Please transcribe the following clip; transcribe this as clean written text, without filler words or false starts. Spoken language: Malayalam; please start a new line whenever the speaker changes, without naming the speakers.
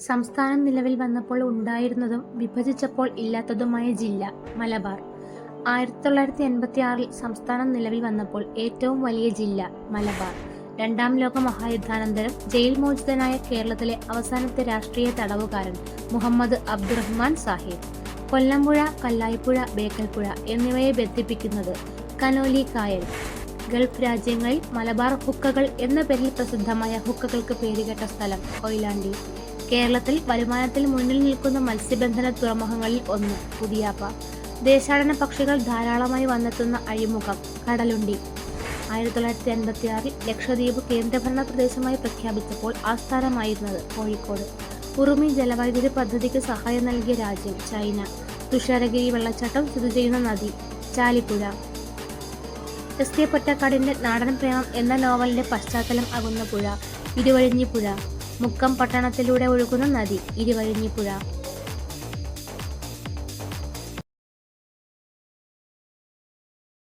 സംസ്ഥാനം നിലവിൽ വന്നപ്പോൾ ഉണ്ടായിരുന്നതും വിഭജിച്ചപ്പോൾ ഇല്ലാത്തതുമായ ജില്ല മലബാർ. 1986 സംസ്ഥാനം നിലവിൽ വന്നപ്പോൾ ഏറ്റവും വലിയ ജില്ല മലബാർ. രണ്ടാം ലോക മഹായുദ്ധാനന്തരം ജയിൽ മോചിതനായ കേരളത്തിലെ അവസാനത്തെ രാഷ്ട്രീയ തടവുകാരൻ മുഹമ്മദ് അബ്ദുറഹ്മാൻ സാഹിബ്. കൊല്ലംപുഴ, കല്ലായിപ്പുഴ, ബേക്കൽപ്പുഴ എന്നിവയെ ബന്ധിപ്പിക്കുന്നത് കനോലി കായൽ. ഗൾഫ് രാജ്യങ്ങളിൽ മലബാർ ഹുക്കകൾ എന്ന പേരിൽ പ്രസിദ്ധമായ ഹുക്കകൾക്ക് പേരുകേട്ട സ്ഥലം കൊയിലാണ്ടി. കേരളത്തിൽ വരുമാനത്തിൽ മുന്നിൽ നിൽക്കുന്ന മത്സ്യബന്ധന തുറമുഖങ്ങളിൽ ഒന്ന് പുതിയാപ്പ. ദേശാടന പക്ഷികൾ ധാരാളമായി വന്നെത്തുന്ന അഴിമുഖം കടലുണ്ടി. 1956 ലക്ഷദ്വീപ് കേന്ദ്രഭരണ പ്രദേശമായി പ്രഖ്യാപിച്ചപ്പോൾ ആസ്ഥാനമായിരുന്നത് കോഴിക്കോട്. ഉറുമി ജലവൈദ്യുതി പദ്ധതിക്ക് സഹായം നൽകിയ രാജ്യം ചൈന. തുഷാരഗിരി വെള്ളച്ചാട്ടം സ്ഥിതി ചെയ്യുന്ന നദി ചാലിപ്പുഴ. എസ്.കെ. പൊറ്റക്കാടിന്റെ നാടൻ പ്രേമം എന്ന നോവലിന്റെ പശ്ചാത്തലം ആകുന്ന പുഴ ഇരുവഴിഞ്ഞിപ്പുഴ. മുക്കം പട്ടണത്തിലൂടെ ഒഴുകുന്ന നദി ഇരുവഴിഞ്ഞിപ്പുഴ.